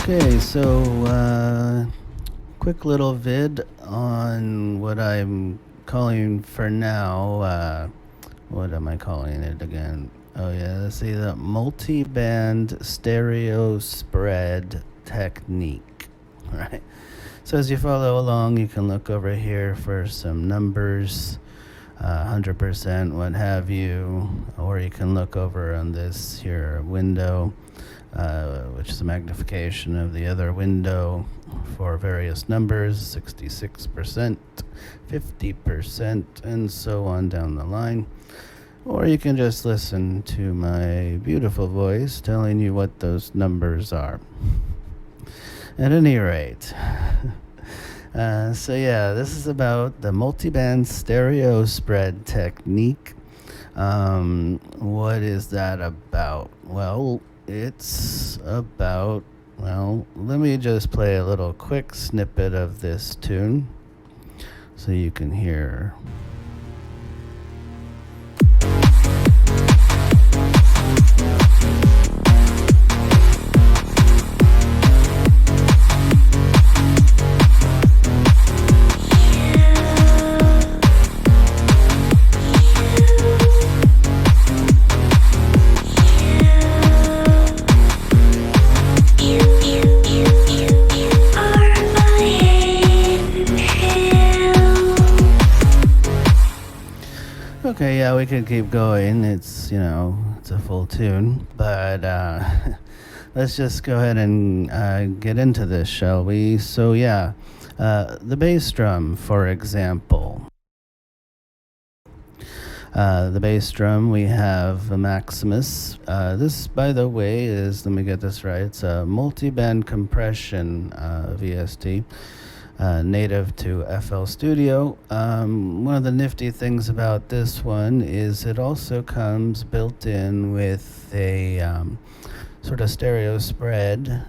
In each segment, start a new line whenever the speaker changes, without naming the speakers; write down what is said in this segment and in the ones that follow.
Okay, so quick little vid on what I'm calling for now. What am I calling it again? Oh yeah, let's see, the multiband stereo spread technique. Right. So as you follow along, you can look over here for some numbers, 100%, what have you, or you can look over on this here window, which is a magnification of the other window for various numbers, 66%, 50%, and so on down the line. Or you can just listen to my beautiful voice telling you what those numbers are. At any rate, so yeah, this is about the multiband stereo spread technique. What is that about? Well, it's about, let me just play a little quick snippet of this tune so you can hear. Okay, yeah, we could keep going. It's, it's a full tune. But let's just go ahead and get into this, shall we? So, yeah, the bass drum, for example. The bass drum, we have a Maximus. This, by the way, is, let me get this right, it's a multi-band compression VST. Native to FL Studio. One of the nifty things about this one is it also comes built in with a sort of stereo spread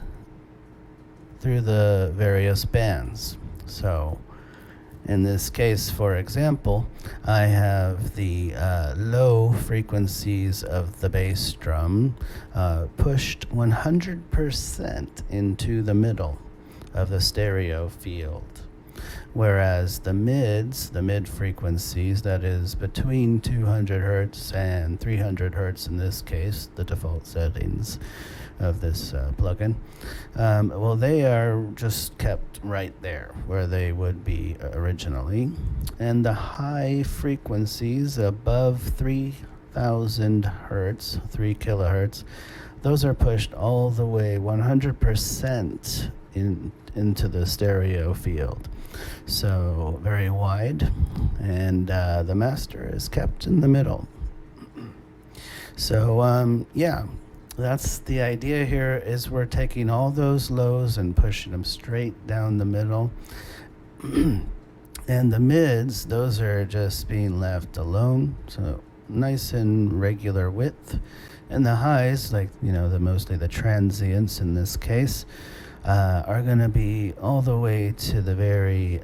through the various bands. So in this case, for example, I have the low frequencies of the bass drum pushed 100% into the middle of the stereo field, whereas the mid frequencies, that is between 200 hertz and 300 hertz in this case, the default settings of this plugin, they are just kept right there where they would be originally, and the high frequencies above 3000 hertz, 3 kilohertz, those are pushed all the way 100% into the stereo field. So very wide, and the master is kept in the middle. So yeah, that's the idea here, is we're taking all those lows and pushing them straight down the middle. And the mids, those are just being left alone, so nice and regular width. And the highs, like, mostly the transients in this case, are going to be all the way to the very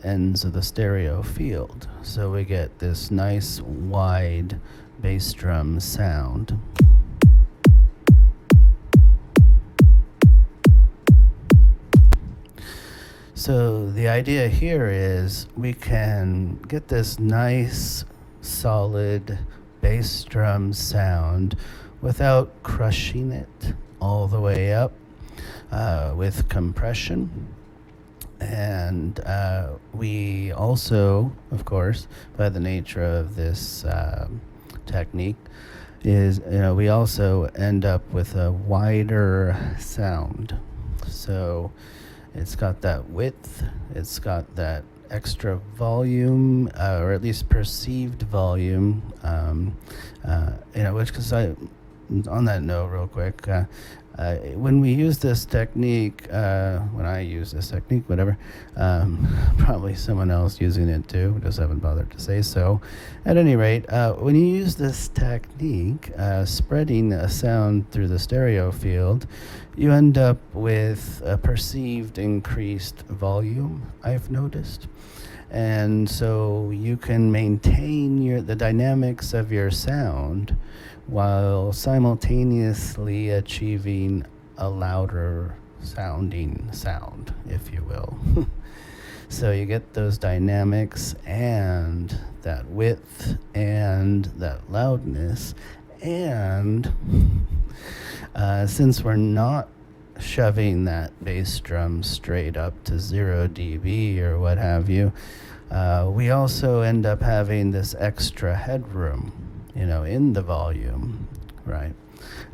ends of the stereo field. So we get this nice wide bass drum sound. So the idea here is we can get this nice solid bass drum sound without crushing it all the way up. With compression, and we also, of course, by the nature of this technique, is we also end up with a wider sound. So it's got that width, it's got that extra volume, or at least perceived volume, which, because on that note, real quick, when we use this technique, when I use this technique, whatever, probably someone else using it too, just haven't bothered to say so. At any rate, when you use this technique, spreading a sound through the stereo field, you end up with a perceived increased volume, I've noticed. And so you can maintain the dynamics of your sound while simultaneously achieving a louder sounding sound, if you will. So you get those dynamics and that width and that loudness. And since we're not shoving that bass drum straight up to 0 dB or what have you, we also end up having this extra headroom, in the volume, right?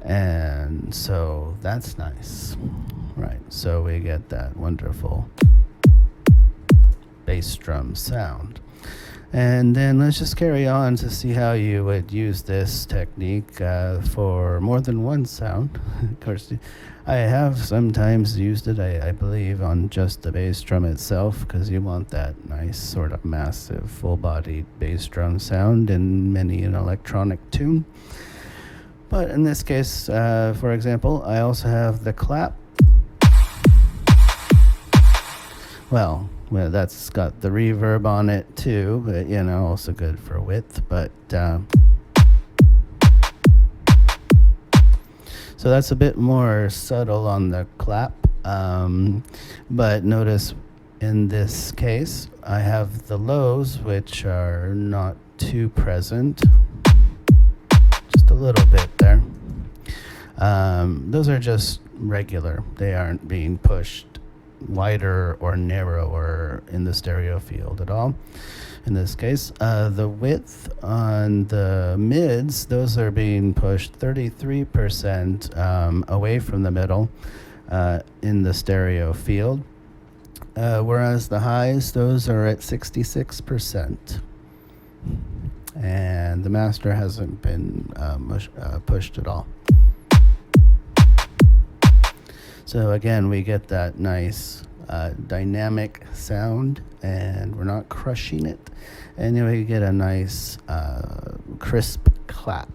And so that's nice, right? So we get that wonderful bass drum sound. And then let's just carry on to see how you would use this technique for more than one sound. Of course, I have sometimes used it, I believe, on just the bass drum itself, because you want that nice sort of massive full-bodied bass drum sound in many an electronic tune. But in this case, for example, I also have the clap. Well, that's got the reverb on it too, but also good for width. But so that's a bit more subtle on the clap. But notice in this case, I have the lows, which are not too present. Just a little bit there. Those are just regular. They aren't being pushed wider or narrower in the stereo field at all. In this case, the width on the mids, those are being pushed 33% away from the middle in the stereo field, whereas the highs, those are at 66%. And the master hasn't been pushed at all. So again, we get that nice dynamic sound, and we're not crushing it. And then we get a nice crisp clap.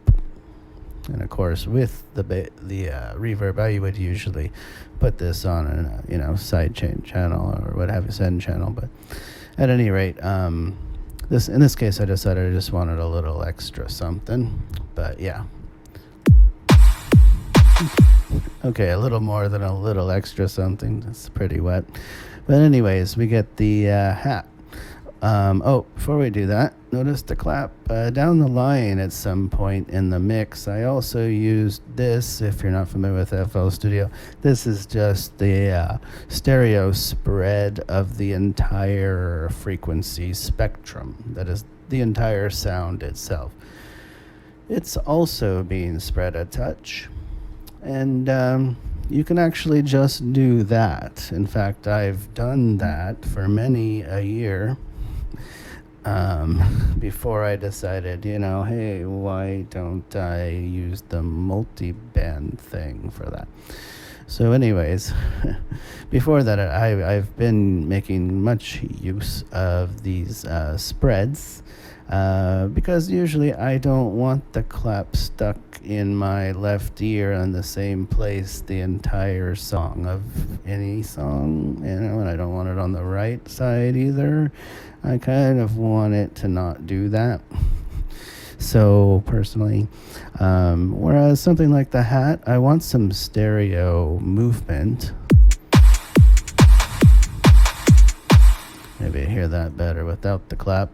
And of course, with the reverb, I would usually put this on a side chain channel or what have you, send channel. But at any rate, in this case, I decided I just wanted a little extra something. But yeah. Okay, a little more than a little extra something. That's pretty wet. But anyways, we get the hat. Before we do that, notice the clap down the line at some point in the mix. I also used this, if you're not familiar with FL Studio. This is just the stereo spread of the entire frequency spectrum. That is the entire sound itself. It's also being spread a touch. And you can actually just do that. In fact, I've done that for many a year before I decided, hey, why don't I use the multiband thing for that? So anyways, before that, I've been making much use of these spreads. Because usually I don't want the clap stuck in my left ear on the same place the entire song of any song, and I don't want it on the right side either. I kind of want it to not do that. So personally, whereas something like the hat, I want some stereo movement. Maybe I hear that better without the clap.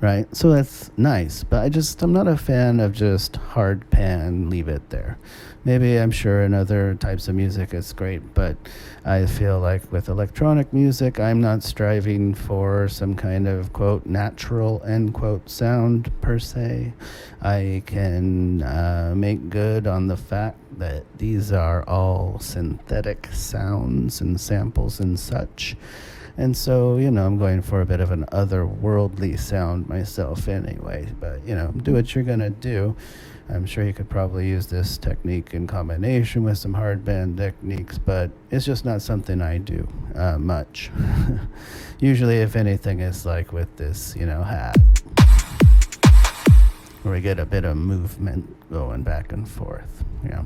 Right, so that's nice, but I'm not a fan of just hard pan, leave it there. Maybe I'm sure in other types of music it's great, but I feel like with electronic music, I'm not striving for some kind of, quote, natural, end quote, sound per se. I can make good on the fact that these are all synthetic sounds and samples and such. And so, I'm going for a bit of an otherworldly sound myself anyway. But, do what you're going to do. I'm sure you could probably use this technique in combination with some hard band techniques, but it's just not something I do much. Usually, if anything, it's like with this, hat. where we get a bit of movement going back and forth. Yeah.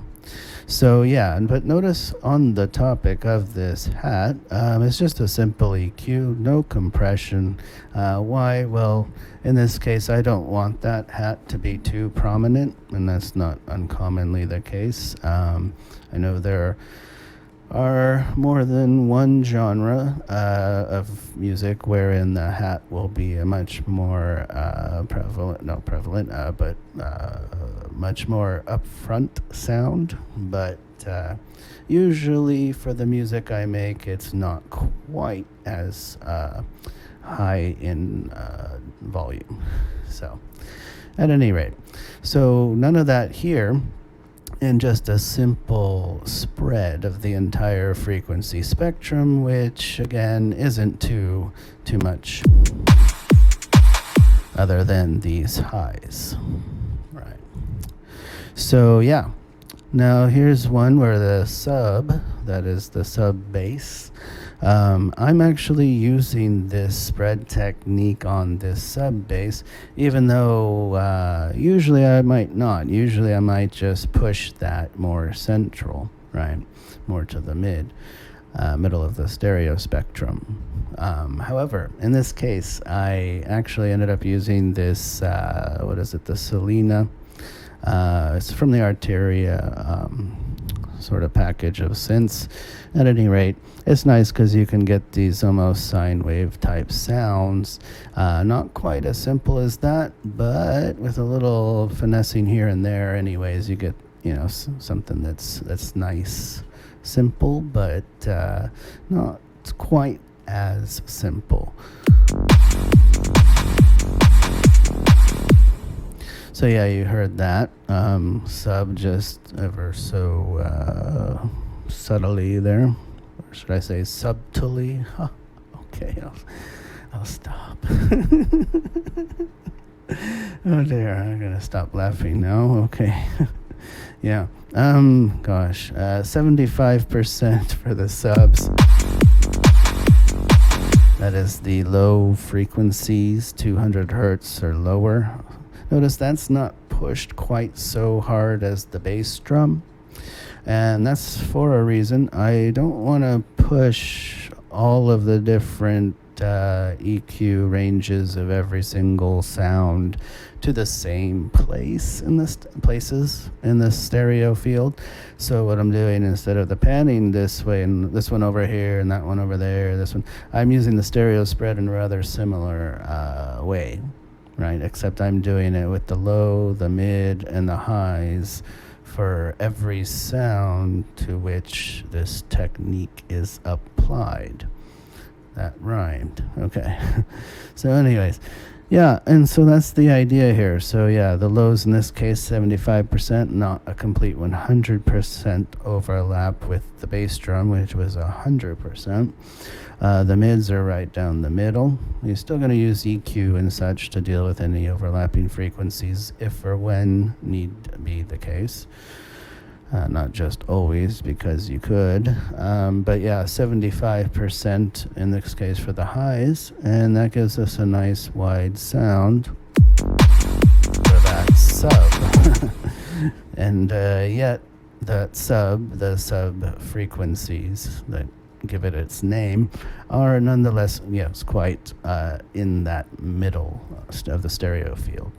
So yeah, but notice on the topic of this hat, it's just a simple EQ, no compression. Why? Well, in this case, I don't want that hat to be too prominent, and that's not uncommonly the case. I know there are more than one genre of music wherein the hat will be a much more much more upfront sound, but usually for the music I make, it's not quite as high in volume. So, at any rate, so none of that here, and just a simple spread of the entire frequency spectrum, which again isn't too much other than these highs. Right. So yeah, now here's one where the sub, that is the sub bass, I'm actually using this spread technique on this sub bass, even though usually I might not. Usually I might just push that more central, right? More to the middle of the stereo spectrum. However, in this case, I actually ended up using this, the Selena. It's from the Arteria sort of package of synths. At any rate, it's nice because you can get these almost sine wave type sounds. Not quite as simple as that, but with a little finessing here and there anyways, you get, something that's nice, simple, but not quite as simple. So yeah, you heard that. Sub just ever so subtly there. Or should I say subtly? Huh. Okay, I'll stop. Oh dear, I'm gonna stop laughing now. Okay. Yeah. 75% for the subs. That is the low frequencies, 200 hertz or lower. Notice that's not pushed quite so hard as the bass drum. And that's for a reason. I don't want to push all of the different EQ ranges of every single sound to the same places in the stereo field. So what I'm doing, instead of the panning this way and this one over here and that one over there, this one, I'm using the stereo spread in a rather similar way, right? Except I'm doing it with the low, the mid, and the highs for every sound to which this technique is applied. That rhymed. Okay. So anyways, yeah, and so that's the idea here. So yeah, the lows in this case, 75%, not a complete 100% overlap with the bass drum, which was 100%. The mids are right down the middle. You're still going to use EQ and such to deal with any overlapping frequencies if or when need be the case. Not just always, because you could. But yeah, 75% in this case for the highs, and that gives us a nice wide sound for that sub. And yet, the sub frequencies that give it its name are nonetheless, yes, quite in that middle of the stereo field.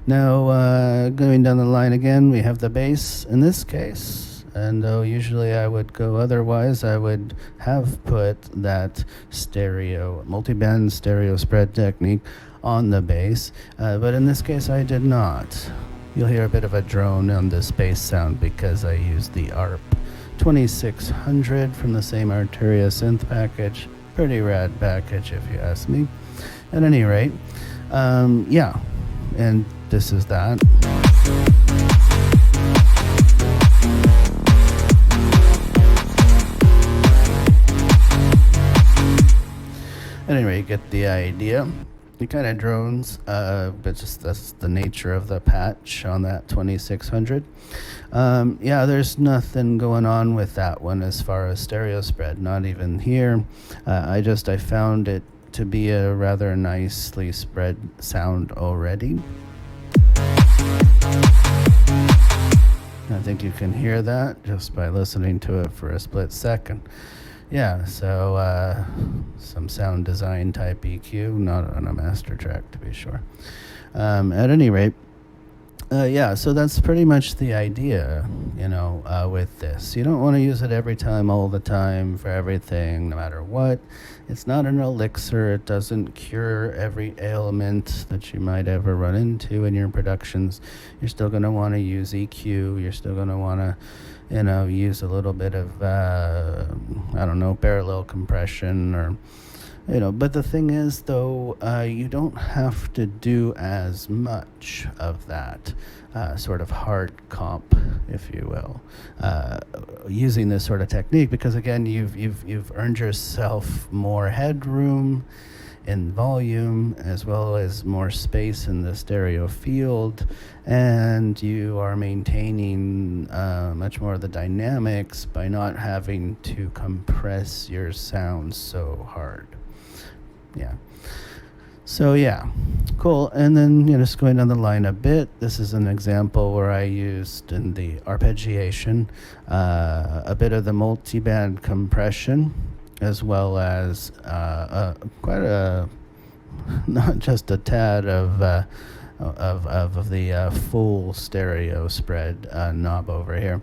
Now, going down the line again, we have the bass in this case, and though usually I would go otherwise, I would have put that multiband stereo spread technique on the bass, but in this case I did not. You'll hear a bit of a drone on this bass sound because I used the ARP 2600 from the same Arteria synth package. Pretty rad package if you ask me. At any rate, yeah, and this is that. Anyway, you get the idea. It kind of drones, but just that's the nature of the patch on that 2600. Yeah, there's nothing going on with that one as far as stereo spread, not even here. I found it to be a rather nicely spread sound already. I think you can hear that just by listening to it for a split second. Yeah, so some sound design type EQ, not on a master track to be sure. At any rate, yeah, so that's pretty much the idea, with this. You don't want to use it every time, all the time, for everything, no matter what. It's not an elixir. It doesn't cure every ailment that you might ever run into in your productions. You're still going to want to use EQ. You're still going to want to, use a little bit of, parallel compression or but the thing is, though, you don't have to do as much of that sort of hard comp, if you will, using this sort of technique, because again, you've earned yourself more headroom in volume as well as more space in the stereo field, and you are maintaining much more of the dynamics by not having to compress your sound so hard. Yeah. So yeah, cool. And then just going down the line a bit, this is an example where I used in the arpeggiation a bit of the multiband compression, as well as quite a not just a tad of the full stereo spread knob over here.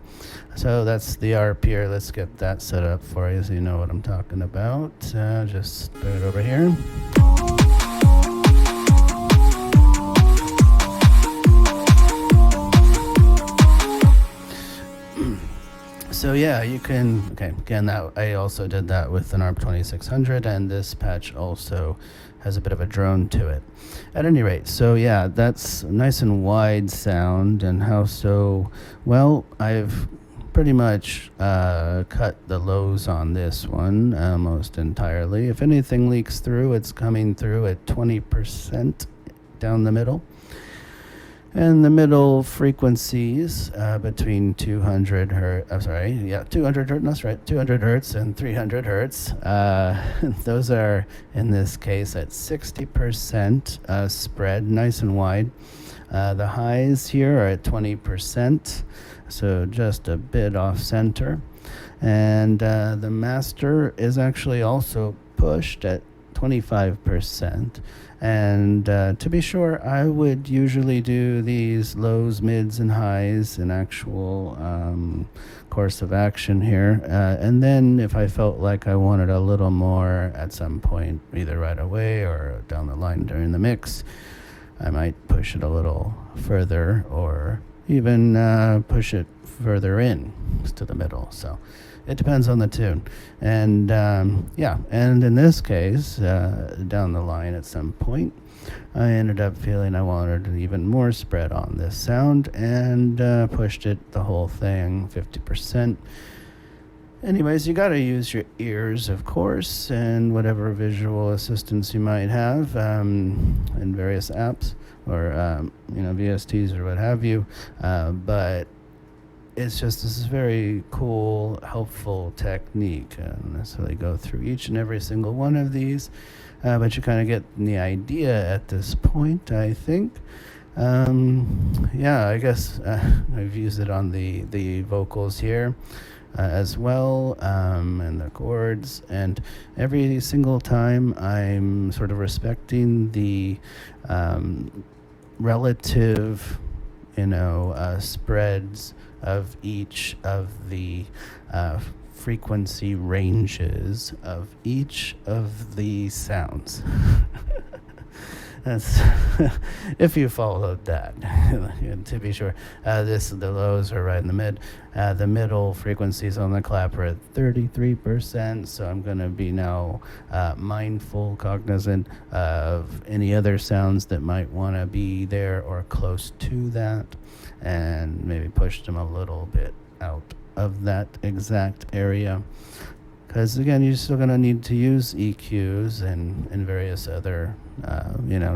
So that's the ARP here. Let's get that set up for you so you know what I'm talking about. Just put it over here. So yeah, you can, again, that I also did that with an ARP 2600, and this patch also has a bit of a drone to it. At any rate, so yeah, that's nice and wide sound. And how so? Well, I've pretty much cut the lows on this one almost entirely. If anything leaks through, it's coming through at 20% down the middle. And the middle frequencies between 200 hertz, 200 hertz, that's right, 200 hertz and 300 hertz. Those are, in this case, at 60% spread, nice and wide. The highs here are at 20%, so just a bit off center. And the master is actually also pushed at 25%. And to be sure, I would usually do these lows, mids, and highs in actual course of action here. And then if I felt like I wanted a little more at some point, either right away or down the line during the mix, I might push it a little further, or even push it further in to the middle. So it depends on the tune. And and in this case, down the line at some point, I ended up feeling I wanted even more spread on this sound, and pushed it, the whole thing, 50%. Anyways, you gotta use your ears, of course, and whatever visual assistance you might have in various apps, or VSTs or what have you. But it's just, this is very cool, helpful technique. I don't necessarily go through each and every single one of these, but you kind of get the idea at this point, I think. I guess I've used it on the vocals here as well, and the chords, and every single time I'm sort of respecting the relative, spreads of each of the frequency ranges of each of the sounds. That's if you followed that, to be sure. The lows are right in the mid. The middle frequencies on the clap are at 33%, so I'm going to be now mindful, cognizant of any other sounds that might want to be there or close to that, and maybe push them a little bit out of that exact area. Because again, you're still going to need to use EQs and various other,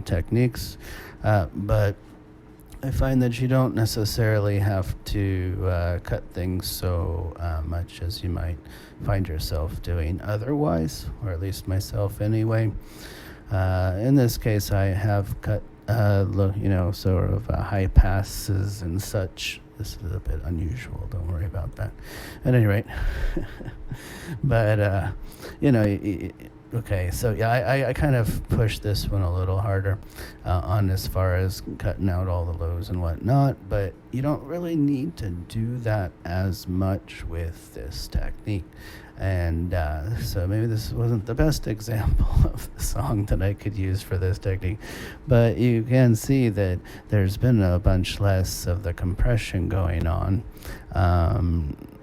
techniques. But I find that you don't necessarily have to cut things so much as you might find yourself doing otherwise, or at least myself anyway. In this case, I have cut sort of high passes and such. This is a bit unusual. Don't worry about that. At any rate, but okay. So yeah, I kind of pushed this one a little harder on as far as cutting out all the lows and whatnot. But you don't really need to do that as much with this technique. And so maybe this wasn't the best example of the song that I could use for this technique, but you can see that there's been a bunch less of the compression going on.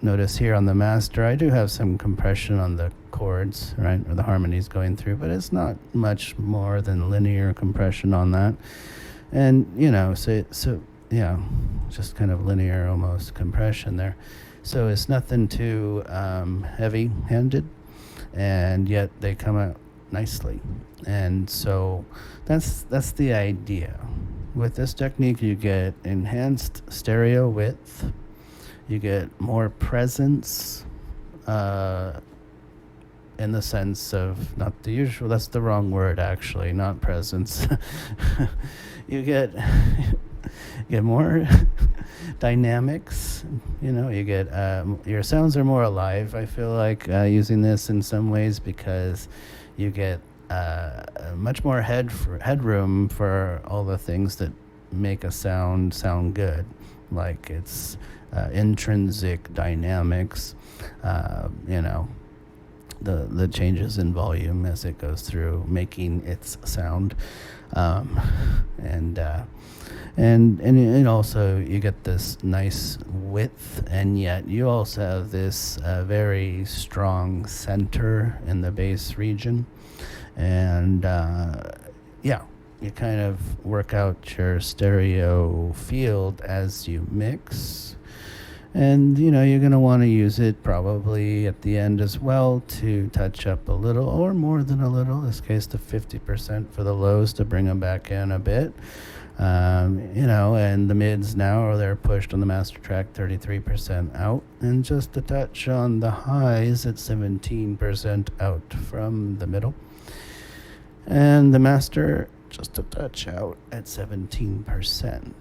Notice here on the master, I do have some compression on the chords, right, or the harmonies going through, but it's not much more than linear compression on that. And, so yeah, just kind of linear almost compression there. So it's nothing too heavy-handed, and yet they come out nicely. And so that's the idea. With this technique, you get enhanced stereo width, you get more presence, in the sense of not the usual, that's the wrong word actually, not presence. You get more dynamics, you get your sounds are more alive. I feel like using this in some ways, because you get much more headroom for all the things that make a sound good, like its intrinsic dynamics, the changes in volume as it goes through making its sound, and also you get this nice width, and yet you also have this very strong center in the bass region, and you kind of work out your stereo field as you mix. And, you're going to want to use it probably at the end as well to touch up a little, or more than a little, in this case to 50% for the lows to bring them back in a bit. And the mids now, they're pushed on the master track 33% out, and just a touch on the highs at 17% out from the middle. And the master, just a touch out at 17%.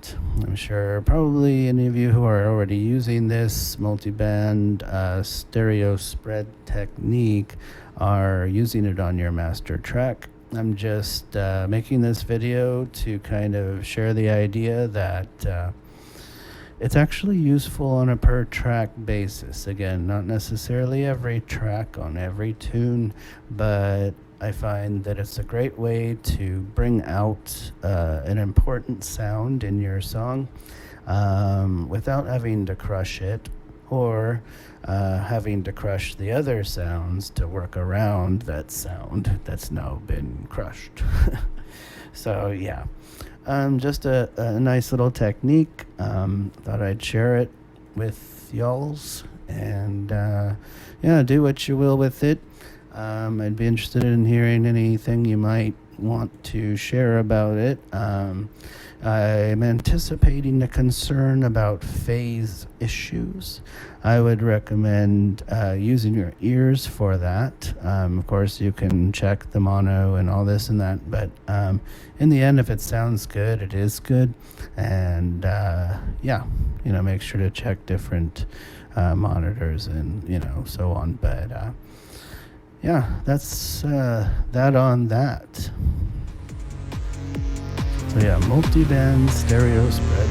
I'm sure probably any of you who are already using this multiband stereo spread technique are using it on your master track. I'm just making this video to kind of share the idea that it's actually useful on a per track basis. Again, not necessarily every track on every tune, but I find that it's a great way to bring out an important sound in your song without having to crush it, or having to crush the other sounds to work around that sound that's now been crushed. So yeah, just a nice little technique. Thought I'd share it with y'alls, and do what you will with it. I'd be interested in hearing anything you might want to share about it. I'm anticipating a concern about phase issues. I would recommend using your ears for that. Of course, you can check the mono and all this and that, but in the end, if it sounds good, it is good. And make sure to check different monitors and so on. But that's that on that. So yeah, multiband stereo spread